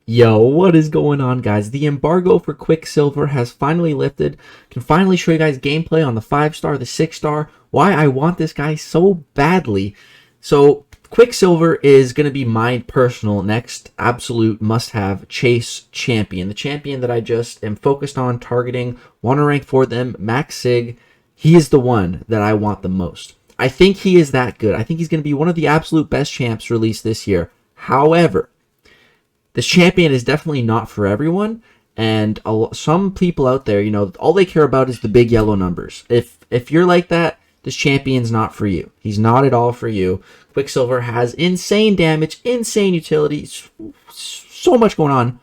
Yo, what is going on, guys? The embargo for Quicksilver has finally lifted. Can finally show you guys gameplay on the 5-star, the 6-star, why I want this guy so badly. So Quicksilver is going to be my personal next absolute must-have chase champion. The champion that I just am focused on targeting, want to rank for them, max sig. He is the one that I want the most. I think he is that good. I think he's going to be one of the absolute best champs released this year. However, this champion is definitely not for everyone, and some people out there, you know, all they care about is the big yellow numbers. If you're like that, this champion's not for you. He's not at all for you. Quicksilver has insane damage, insane utility, so much going on,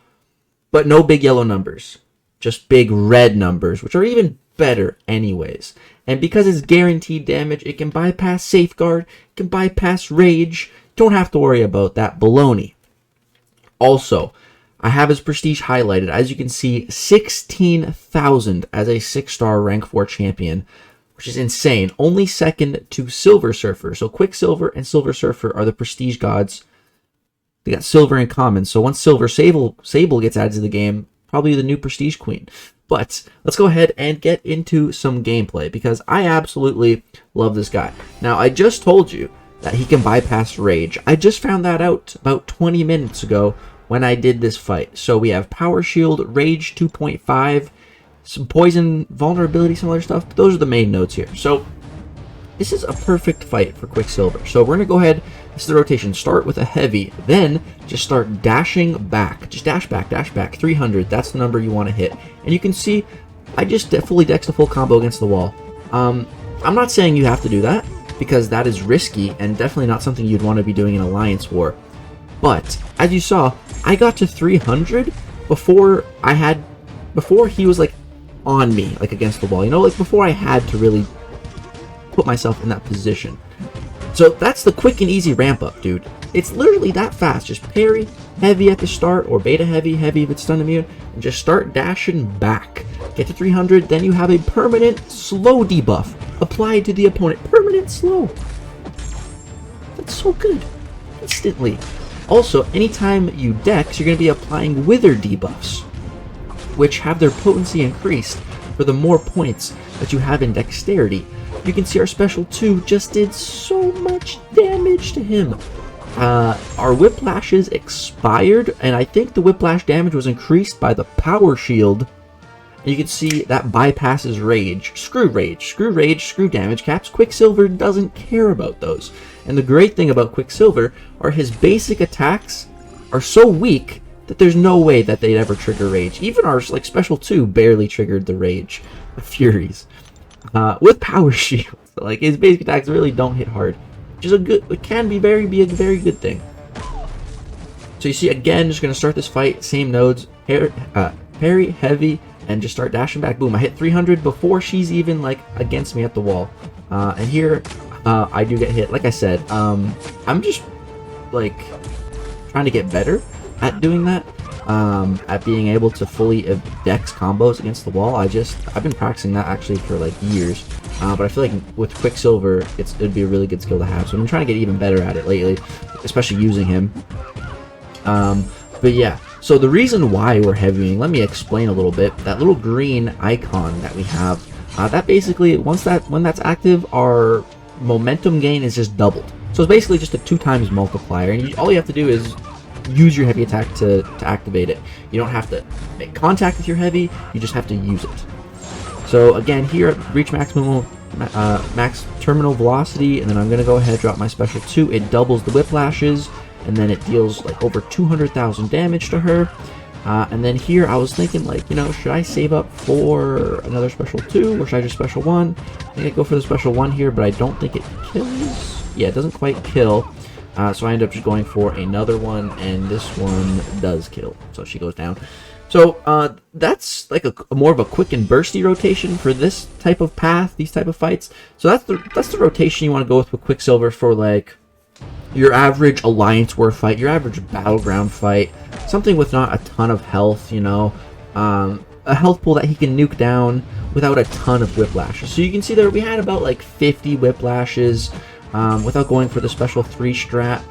but no big yellow numbers. Just big red numbers, which are even better anyways. And because it's guaranteed damage, it can bypass Safeguard, it can bypass Rage. Don't have to worry about that baloney. Also, I have his prestige highlighted. As you can see, 16,000 as a 6-star rank 4 champion, which is insane. Only second to Silver Surfer. So Quicksilver and Silver Surfer are the prestige gods. They got silver in common. So once Silver Sable gets added to the game, probably the new prestige queen. But let's go ahead and get into some gameplay because I absolutely love this guy. Now, I just told you that he can bypass Rage. I just found that out about 20 minutes ago when I did this fight. So we have Power Shield, Rage 2.5, some Poison, Vulnerability, some other stuff. But those are the main notes here. So this is a perfect fight for Quicksilver. So we're going to go ahead, this is the rotation. Start with a heavy, then just start dashing back. Just dash back, 300. That's the number you want to hit. And you can see, I just fully dexed a full combo against the wall. I'm not saying you have to do that, because that is risky and definitely not something you'd want to be doing in Alliance War. But as you saw, I got to 300 before he was like on me, like against the wall, you know, like before I had to really put myself in that position. So that's the quick and easy ramp up, dude. It's literally that fast. Just parry heavy at the start, or beta heavy if it's stun immune, and just start dashing back. Get to 300, then you have a permanent slow debuff applied to the opponent. Permanent slow. That's so good. Instantly. Also, anytime you dex, you're going to be applying wither debuffs, which have their potency increased for the more points that you have in dexterity. You can see our special 2 just did so much damage to him. Our whiplashes expired, and I think the whiplash damage was increased by the power shield. And you can see that bypasses Rage. Screw Rage, screw damage caps. Quicksilver doesn't care about those. And the great thing about Quicksilver are his basic attacks are so weak that there's no way that they'd ever trigger Rage. Even our like special 2 barely triggered the Rage, the Furies. With power shield, like his basic attacks really don't hit hard, which is it can be a very good thing. So you see, again, just gonna start this fight, same nodes, parry, heavy, and just start dashing back. Boom! I hit 300 before she's even like against me at the wall, and here I do get hit. Like I said, I'm just like trying to get better at doing that. At being able to fully dex combos against the wall. I've been practicing that actually for like years, but I feel like with Quicksilver it'd be a really good skill to have, so I'm trying to get even better at it lately, especially using him. But yeah, so the reason why we're heavying, let me explain a little bit. That little green icon that we have, that basically when that's active, our momentum gain is just doubled. So it's basically just a 2x multiplier, and all you have to do is use your heavy attack to activate it. You don't have to make contact with your heavy, you just have to use it. So again, here reach max terminal velocity, and then I'm going to go ahead and drop my special 2. It doubles the whiplashes, and then it deals like over 200,000 damage to her. And then here I was thinking, like, you know, should I save up for another special 2, or should I just special 1? I think I'd go for the special 1 here, but I don't think it kills. Yeah, it doesn't quite kill. So I end up just going for another one, and this one does kill. So she goes down. So that's like a more of a quick and bursty rotation for this type of path, these type of fights. So that's the rotation you want to go with Quicksilver for like your average Alliance War fight, your average Battleground fight, something with not a ton of health, you know, a health pool that he can nuke down without a ton of whiplashes. So you can see there we had about like 50 whiplashes. Without going for the special 3 strat.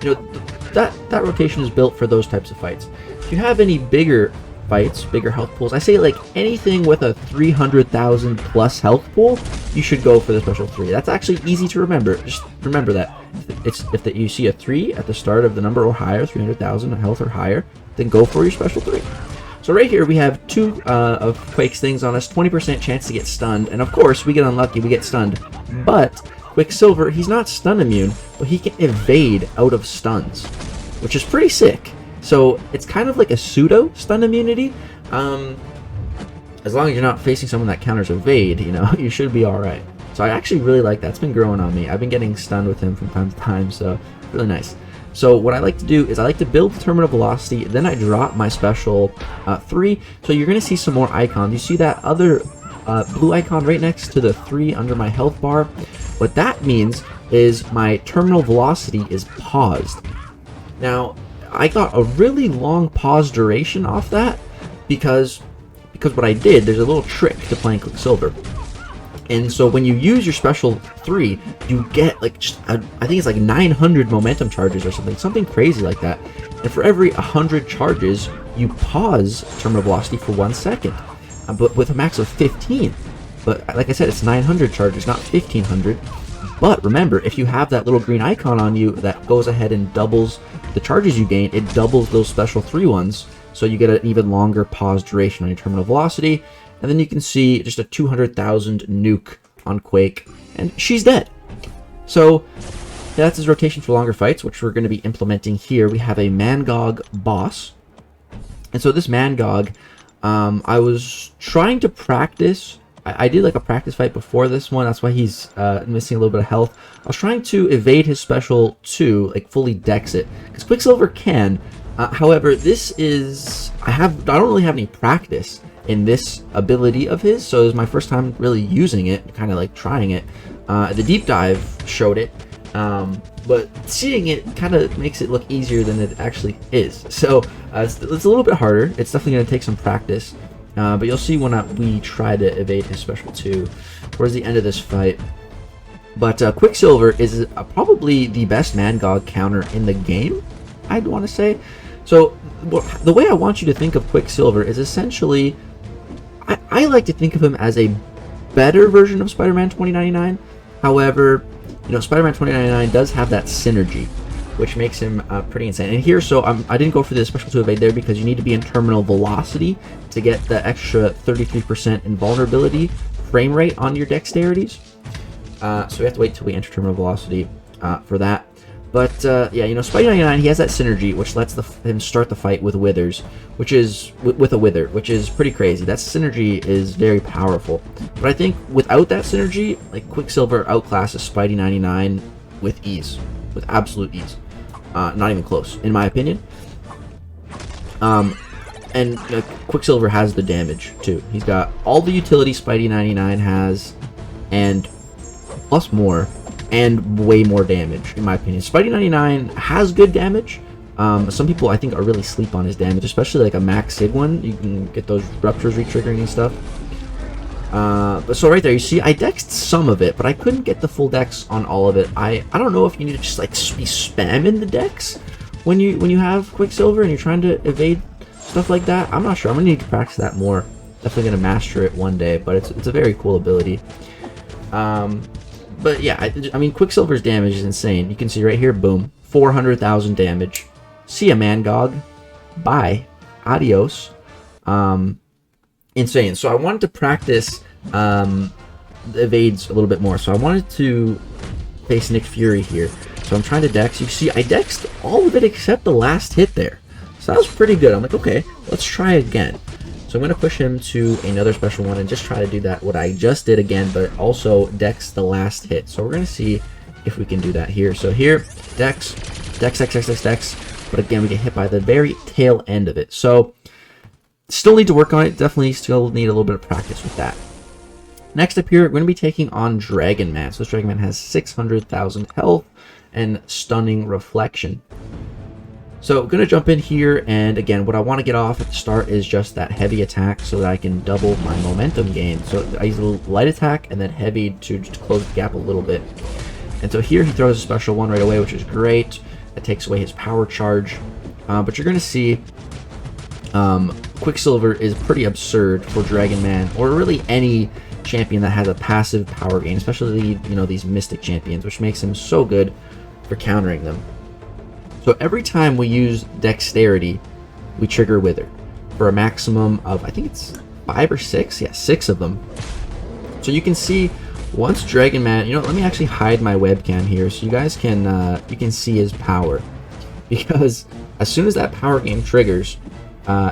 You know, that rotation is built for those types of fights. if you have any bigger fights, bigger health pools, I say like anything with a 300,000 plus health pool, you should go for the special 3. That's actually easy to remember. Just remember that if you see a 3 at the start of the number or higher, 300,000 health or higher, then go for your special 3. So right here we have 2 of Quake's things on us, 20% chance to get stunned, and of course we get unlucky, we get stunned. But Quicksilver, he's not stun immune, but he can evade out of stuns, which is pretty sick. So it's kind of like a pseudo stun immunity. As long as you're not facing someone that counters evade, you know, you should be alright. So I actually really like that. It's been growing on me. I've been getting stunned with him from time to time, so really nice. So what I like to do is I like to build the terminal velocity, then I drop my special 3. So you're going to see some more icons. You see that other blue icon right next to the 3 under my health bar? What that means is my terminal velocity is paused. Now, I got a really long pause duration off that because what I did, there's a little trick to playing Quicksilver. And so when you use your special 3, you get like just I think it's like 900 momentum charges or something crazy like that. And for every 100 charges, you pause terminal velocity for 1 second, but with a max of 15. But like I said, it's 900 charges, not 1500. But remember, if you have that little green icon on you that goes ahead and doubles the charges you gain, it doubles those special 3 ones, so you get an even longer pause duration on your terminal velocity. And then you can see just a 200,000 nuke on Quake, and she's dead. So that's his rotation for longer fights, which we're going to be implementing here. We have a Mcoc boss, and so this Mcoc, I was trying to practice. I did like a practice fight before this one. That's why he's missing a little bit of health. I was trying to evade his special 2, like fully dex it, because Quicksilver can. However, this is I don't really have any practice in this ability of his, so it was my first time really using it, kind of like trying it. The deep dive showed it, but seeing it kind of makes it look easier than it actually is. So it's a little bit harder. It's definitely going to take some practice. But you'll see when we try to evade his special 2 towards the end of this fight. But Quicksilver is probably the best Mcoc counter in the game, I'd want to say. So the way I want you to think of Quicksilver is essentially, I like to think of him as a better version of Spider-Man 2099. However, you know, Spider-Man 2099 does have that synergy, which makes him pretty insane. And here, so I didn't go for the special 2 evade there because you need to be in terminal velocity to get the extra 33% invulnerability frame rate on your dexterities. So we have to wait till we enter terminal velocity for that. But yeah, you know, Spidey 99, he has that synergy, which lets him start the fight with withers, which is with a wither, which is pretty crazy. That synergy is very powerful. But I think without that synergy, like Quicksilver outclasses Spidey 99 with ease, with absolute ease. Not even close, in my opinion. And Quicksilver has the damage too. He's got all the utility Spidey 99 has, and plus more, and way more damage, in my opinion. Spidey 99 has good damage. Some people, I think, are really sleep on his damage, especially like a max sig one. You can get those ruptures retriggering and stuff. But so right there, you see, I dexed some of it, but I couldn't get the full dex on all of it. I don't know if you need to just like be spamming the dex when you have Quicksilver and you're trying to evade stuff like that. I'm not sure. I'm gonna need to practice that more. Definitely gonna master it one day, but it's a very cool ability. But yeah, I mean, Quicksilver's damage is insane. You can see right here, boom, 400,000 damage. See ya, Mcoc. Bye. Adios. Insane. So I wanted to practice the evades a little bit more. So I wanted to face Nick Fury here. So I'm trying to dex. You see, I dexed all of it except the last hit there. So that was pretty good. I'm like, okay, let's try again. So I'm going to push him to another special one and just try to do that, what I just did again, but also dex the last hit. So we're going to see if we can do that here. So here, dex, dex, dex, dex, dex, dex. But again, we get hit by the very tail end of it. So still need to work on it. Definitely still need a little bit of practice with that. Next up here, we're going to be taking on Dragon Man. So this Dragon Man has 600,000 health and stunning reflection. So I'm going to jump in here, and again, what I want to get off at the start is just that heavy attack so that I can double my momentum gain. So I use a light attack and then heavy to just close the gap a little bit. And so here he throws a special one right away, which is great. It takes away his power charge. But you're going to see Quicksilver is pretty absurd for Dragon Man, or really any champion that has a passive power gain, especially, you know, these Mystic champions, which makes him so good for countering them. So every time we use Dexterity, we trigger Wither for a maximum of, I think it's 5 or 6? Yeah, 6 of them. So you can see, once Dragon Man, you know, let me actually hide my webcam here so you guys can, you can see his power. Because as soon as that power gain triggers,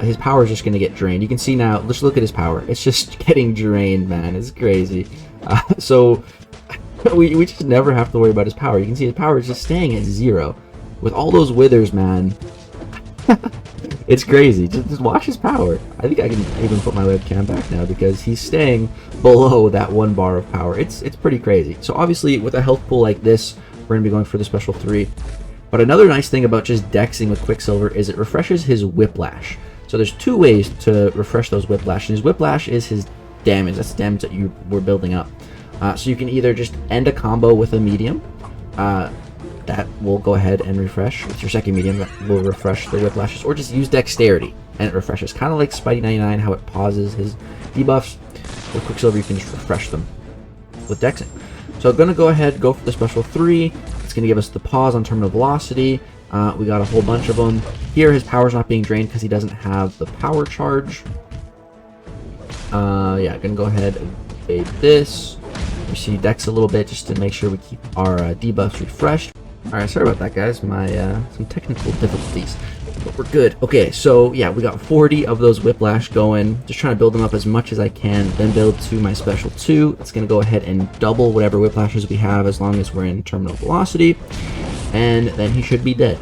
his power is just going to get drained. You can see now, let's look at his power. It's just getting drained, man. It's crazy. So we just never have to worry about his power. You can see his power is just staying at 0. With all those withers, man. It's crazy. Just watch his power. I think I can even put my webcam back now because he's staying below that 1 bar of power. It's pretty crazy. So obviously with a health pool like this, we're going to be going for the special 3. But another nice thing about just dexing with Quicksilver is it refreshes his Whiplash. So there's 2 ways to refresh those Whiplash. And his Whiplash is his damage. That's the damage that you were building up. So you can either just end a combo with a medium. That will go ahead and refresh. With your second medium, that will refresh the Whiplashes. Or just use Dexterity and it refreshes. Kind of like Spidey99, how it pauses his debuffs. With Quicksilver, you can just refresh them with Dexing. So I'm going to go ahead, go for the special 3. It's going to give us the pause on Terminal Velocity. We got a whole bunch of them. Here, his power's not being drained because he doesn't have the power charge. Yeah, I'm going to go ahead and evade this. We see Dex a little bit just to make sure we keep our debuffs refreshed. Alright, sorry about that, guys. My some technical difficulties, but we're good. Okay, so yeah, we got 40 of those Whiplash going. Just trying to build them up as much as I can, then build to my special 2. It's going to go ahead and double whatever Whiplashes we have as long as we're in Terminal Velocity, and then he should be dead.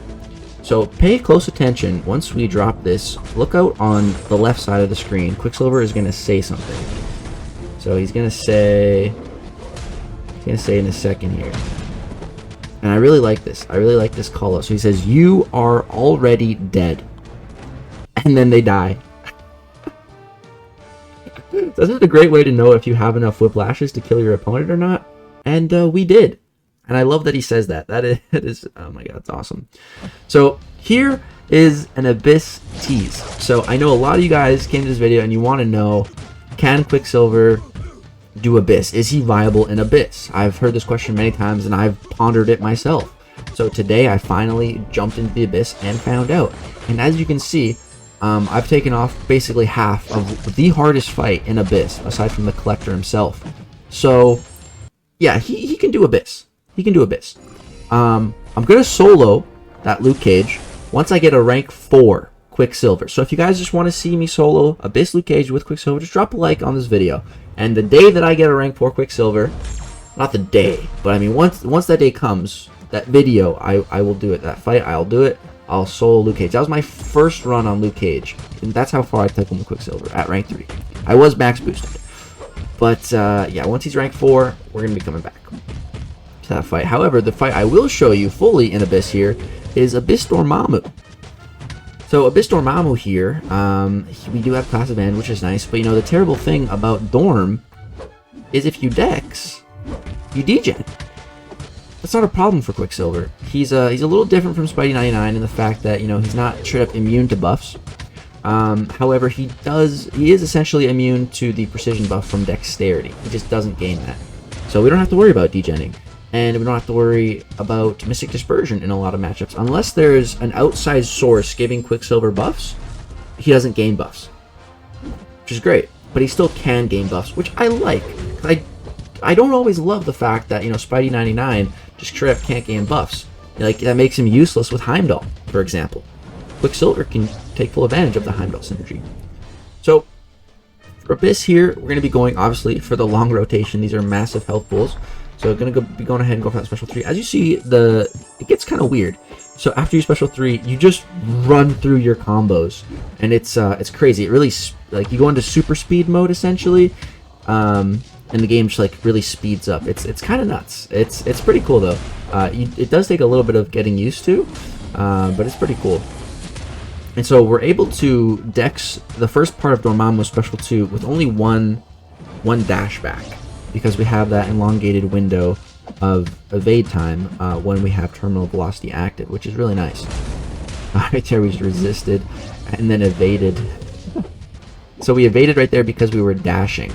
So pay close attention. Once we drop this, look out on the left side of the screen. Quicksilver is going to say something. So he's going to say in a second here. And I really like this. I really like this call out. So he says, "You are already dead." And then they die. This is a great way to know if you have enough Whiplashes to kill your opponent or not. And we did. And I love that he says that. That is, oh my god, it's awesome. So here is an Abyss tease. So I know a lot of you guys came to this video and you want to know, can Quicksilver do Abyss? Is he viable in Abyss? I've heard this question many times and I've pondered it myself. So today I finally jumped into the Abyss and found out. And as you can see, I've taken off basically half of the hardest fight in Abyss, aside from the Collector himself. So yeah, he can do Abyss. He can do Abyss. I'm going to solo that Luke Cage once I get a rank 4 Quicksilver. So if you guys just want to see me solo Abyss Luke Cage with Quicksilver, just drop a like on this video. And the day that I get a rank 4 Quicksilver, not the day, but I mean once that day comes, that video, I will do it. That fight, I'll do it. I'll solo Luke Cage. That was my first run on Luke Cage, and that's how far I took him with Quicksilver at rank 3. I was max boosted. But yeah, once he's rank 4, we're going to be coming back to that fight. However, the fight I will show you fully in Abyss here is Abyss Dormammu. So Abyss Dormammu here, we do have class advantage, which is nice, but you know, the terrible thing about Dorm is if you dex, you degen. That's not a problem for Quicksilver. He's a little different from Spidey99 in the fact that, you know, he's not straight up immune to buffs. However, he is essentially immune to the precision buff from Dexterity. He just doesn't gain that. So we don't have to worry about degenning. And we don't have to worry about Mystic Dispersion in a lot of matchups. Unless there's an outside source giving Quicksilver buffs, he doesn't gain buffs. Which is great. But he still can gain buffs, which I like. I don't always love the fact that, you know, Spidey99 just straight up can't gain buffs. Like, that makes him useless with Heimdall, for example. Quicksilver can take full advantage of the Heimdall synergy. So, for Abyss here, we're going to be going, obviously, for the long rotation. These are massive health pools. So we're going to be going ahead and go for that special 3. As you see, it gets kind of weird. So after your special 3, you just run through your combos, and it's crazy. It really, like, you go into super speed mode essentially, and the game just like really speeds up. It's kind of nuts. It's pretty cool though. It does take a little bit of getting used to, but it's pretty cool. And so we're able to dex the first part of Dormammu's special 2 with only one dash back, because we have that elongated window of evade time when we have Terminal Velocity active, which is really nice. Right there, we just resisted and then evaded. So we evaded right there because we were dashing,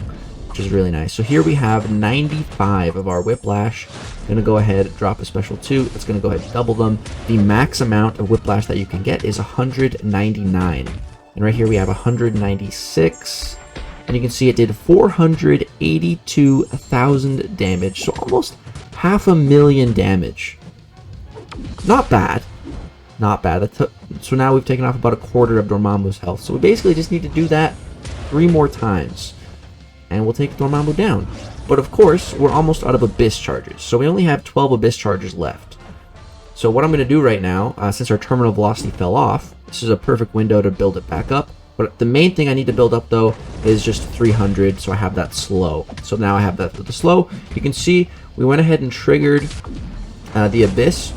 which is really nice. So here we have 95 of our whiplash. Gonna go ahead, drop a special 2. It's gonna go ahead and double them. The max amount of whiplash that you can get is 199. And right here we have 196. And you can see it did 482,000 damage. So almost 500,000 damage. Not bad. Not bad. So now we've taken off about a quarter of Dormammu's health. So we basically just need to do that 3 more times, and we'll take Dormammu down. But of course, we're almost out of Abyss charges. So we only have 12 Abyss charges left. So what I'm going to do right now, since our terminal velocity fell off, this is a perfect window to build it back up. But the main thing I need to build up, though, is just 300, so I have that slow. So now I have that with the slow. You can see we went ahead and triggered the Abyss.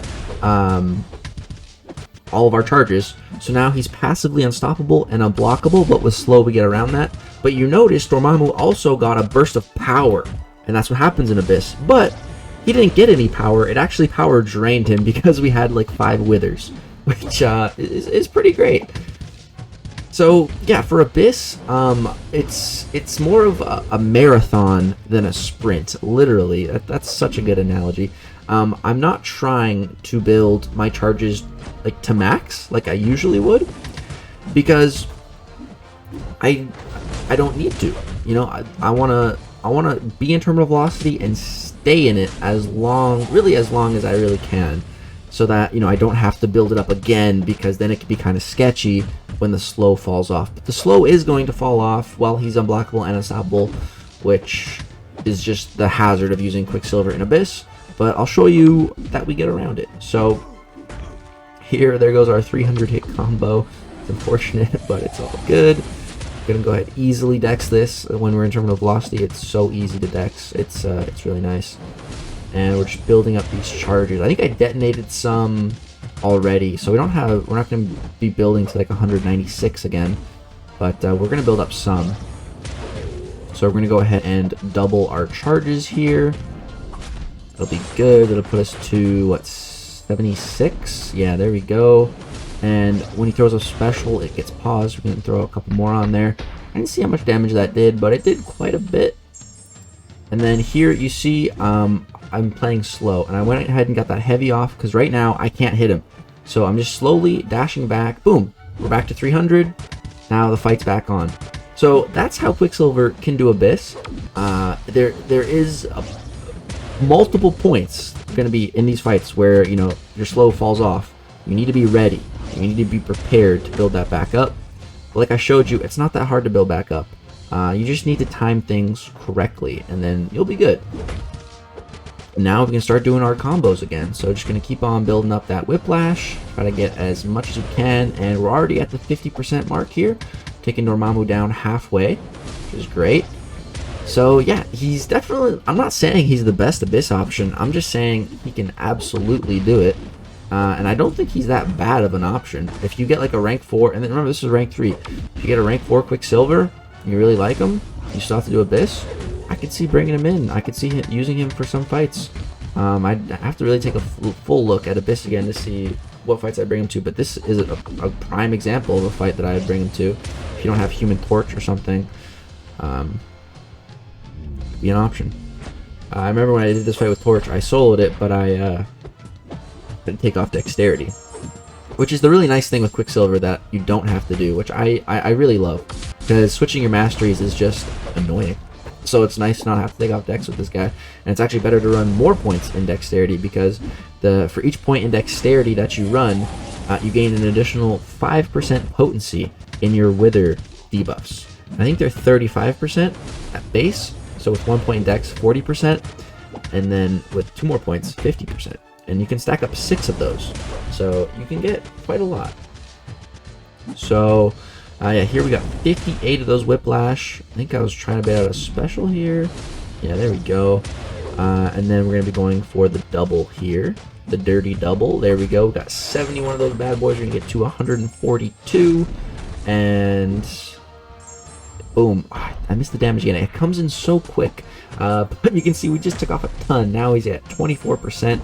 All of our charges. So now he's passively unstoppable and unblockable, but with slow we get around that. But you notice Dormammu also got a burst of power, and that's what happens in Abyss. But he didn't get any power. It actually power drained him because we had like 5 withers, which is pretty great. So yeah, for Abyss, it's more of a marathon than a sprint. Literally, that's such a good analogy. I'm not trying to build my charges like to max like I usually would, because I don't need to. You know, I wanna be in terminal velocity and stay in it as long as I really can, so that, you know, I don't have to build it up again, because then it could be kind of sketchy when the slow falls off. But the slow is going to fall off while he's unblockable and unstoppable, which is just the hazard of using Quicksilver in Abyss. But I'll show you that we get around it. So there goes our 300 hit combo. It's unfortunate, but it's all good. I'm gonna go ahead and easily dex this when we're in terminal velocity. It's so easy to dex. It's really nice. And we're just building up these charges. I think I detonated some already, so we're not gonna be building to like 196 again, but we're gonna build up some. So we're gonna go ahead and double our charges here. That'll be good. It'll put us to, what, 76? Yeah, there we go. And when he throws a special, it gets paused. We can throw a couple more on there. I didn't see how much damage that did, but it did quite a bit. And then here you see I'm playing slow, and I went ahead and got that heavy off because right now I can't hit him. So I'm just slowly dashing back. Boom. We're back to 300. Now the fight's back on. So that's how Quicksilver can do Abyss. There is multiple points going to be in these fights where, you know, your slow falls off. You need to be ready. You need to be prepared to build that back up. But like I showed you, it's not that hard to build back up. You just need to time things correctly, and then you'll be good. Now we can start doing our combos again. So just going to keep on building up that whiplash, try to get as much as we can, and we're already at the 50% mark here, taking Dormammu down halfway, which is great. So yeah, he's definitely, I'm not saying he's the best Abyss option, I'm just saying he can absolutely do it. And I don't think he's that bad of an option. If you get like a rank 4, and then remember this is rank 3, if you get a rank 4 Quicksilver, and you really like him, you still have to do Abyss, I could see bringing him in. I could see using him for some fights. I'd have to really take a full look at Abyss again to see what fights I bring him to, but this is a prime example of a fight that I would bring him to. If you don't have Human Torch or something, be an option. I remember when I did this fight with Torch, I soloed it, but I didn't take off Dexterity, which is the really nice thing with Quicksilver that you don't have to do, which I really love, because switching your masteries is just annoying. So it's nice to not have to take off Dex with this guy, and it's actually better to run more points in Dexterity, because for each point in Dexterity that you run, you gain an additional 5% potency in your Wither debuffs. I think they're 35% at base, so with 1 point in Dex, 40%, and then with 2 more points, 50%. And you can stack up 6 of those, so you can get quite a lot. So yeah, here we got 58 of those whiplash. I think I was trying to bait out a special here. Yeah, there we go. And then we're gonna be going for the double here, the dirty double. There we go. We got 71 of those bad boys. We're gonna get to 142, and boom. I missed the damage again. It comes in so quick, but you can see we just took off a ton. Now he's at 24%.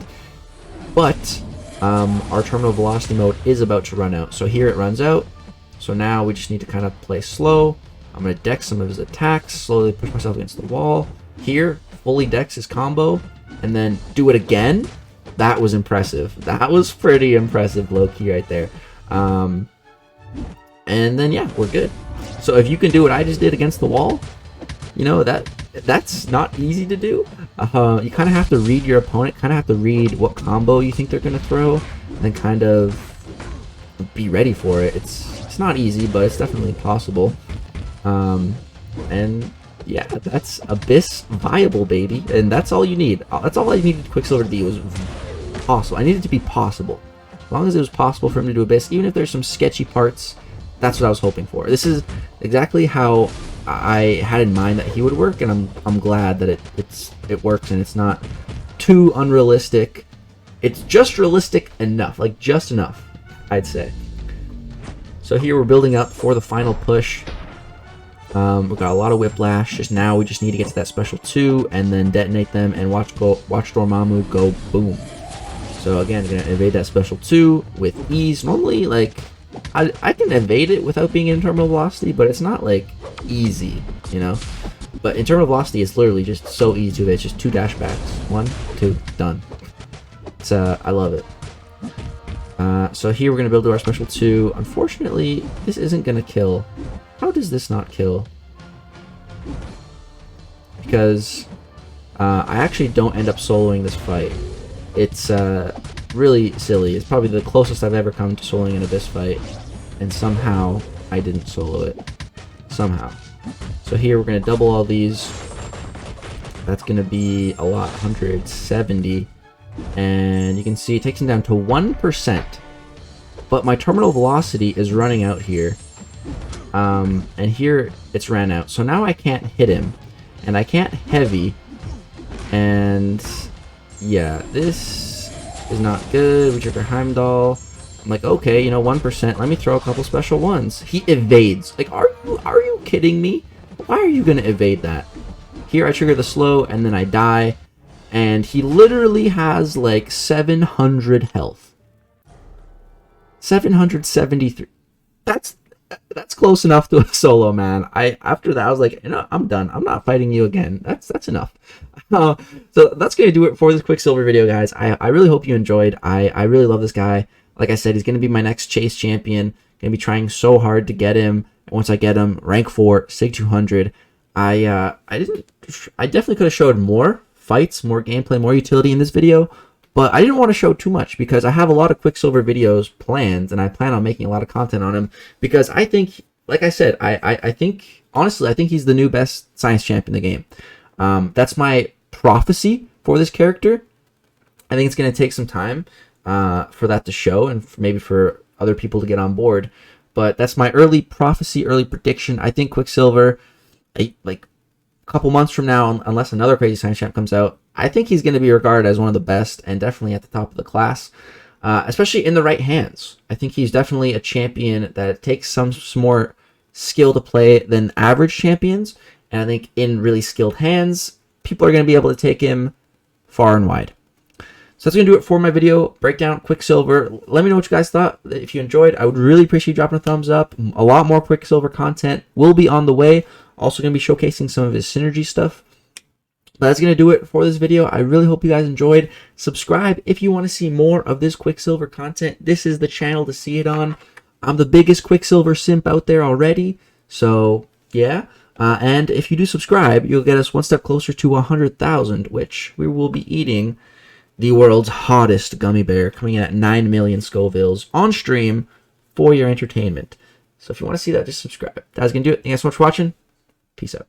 But our terminal velocity mode is about to run out. So here it runs out. So now we just need to kind of play slow. I'm going to dex some of his attacks, slowly push myself against the wall. Here, fully dex his combo, and then do it again. That was impressive. That was pretty impressive, low-key right there. And then, yeah, we're good. So if you can do what I just did against the wall, you know, that's not easy to do. You kind of have to read your opponent, kind of have to read what combo you think they're going to throw, and then kind of be ready for it. It's not easy, but it's definitely possible. And yeah, that's Abyss viable, baby, and that's all you need. That's all I needed Quicksilver to be, was possible. I needed it to be possible. As long as it was possible for him to do Abyss, even if there's some sketchy parts, that's what I was hoping for. This is exactly how I had in mind that he would work, and I'm glad that it works, and it's not too unrealistic. It's just realistic enough, like just enough, I'd say. So here we're building up for the final push. We've got a lot of whiplash. Just now we just need to get to that special 2 and then detonate them and watch Dormammu go boom. So again, gonna evade that special 2 with ease. Normally, like, I can evade it without being in terminal velocity, but it's not like easy, you know. But in terminal velocity, it's literally just so easy to evade. It's just 2 dash backs. 1, 2, done. It's I love it. So here we're gonna build to our special 2. Unfortunately, this isn't gonna kill. How does this not kill? Because I actually don't end up soloing this fight. It's really silly. It's probably the closest I've ever come to soloing an Abyss fight, and somehow I didn't solo it. Somehow. So here we're going to double all these. That's going to be a lot, 170. And you can see it takes him down to 1%. But my terminal velocity is running out here. And here it's ran out. So now I can't hit him. And I can't heavy. And yeah, this is not good. We trigger Heimdall. I'm like, okay, you know, 1%. Let me throw a couple special ones. He evades. Like, are you kidding me? Why are you gonna evade that? Here I trigger the slow and then I die. And he literally has like 700 health. 773. That's close enough to a solo, man. After that I was like, you know, I'm done. I'm not fighting you again. That's enough. So that's gonna do it for this Quicksilver video, guys. I really hope you enjoyed. I really love this guy. Like I said, he's gonna be my next chase champion. Gonna be trying so hard to get him. Once I get him, rank 4, Sig 200. I definitely could have showed more fights, more gameplay, more utility in this video, but I didn't want to show too much because I have a lot of Quicksilver videos planned, and I plan on making a lot of content on him because I think, like I said, I think, honestly, I think he's the new best science champ in the game. That's my prophecy for this character. I think it's going to take some time for that to show, and maybe for other people to get on board, but that's my early prophecy, early prediction. I think Quicksilver, like a couple months from now, unless another crazy science champ comes out, I think he's going to be regarded as one of the best and definitely at the top of the class, especially in the right hands. I think he's definitely a champion that takes some more skill to play than average champions, and I think in really skilled hands, people are going to be able to take him far and wide. So that's going to do it for my video breakdown Quicksilver. Let me know what you guys thought. If you enjoyed, I would really appreciate you dropping a thumbs up. A lot more Quicksilver content will be on the way. Also going to be showcasing some of his synergy stuff. But that's going to do it for this video. I really hope you guys enjoyed. Subscribe if you want to see more of this Quicksilver content. This is the channel to see it on. I'm the biggest Quicksilver simp out there already. So, yeah. And if you do subscribe, you'll get us one step closer to 100,000, which we will be eating the world's hottest gummy bear, coming in at 9 million Scovilles on stream for your entertainment. So if you want to see that, just subscribe. That's going to do it. Thank you guys so much for watching. Peace out.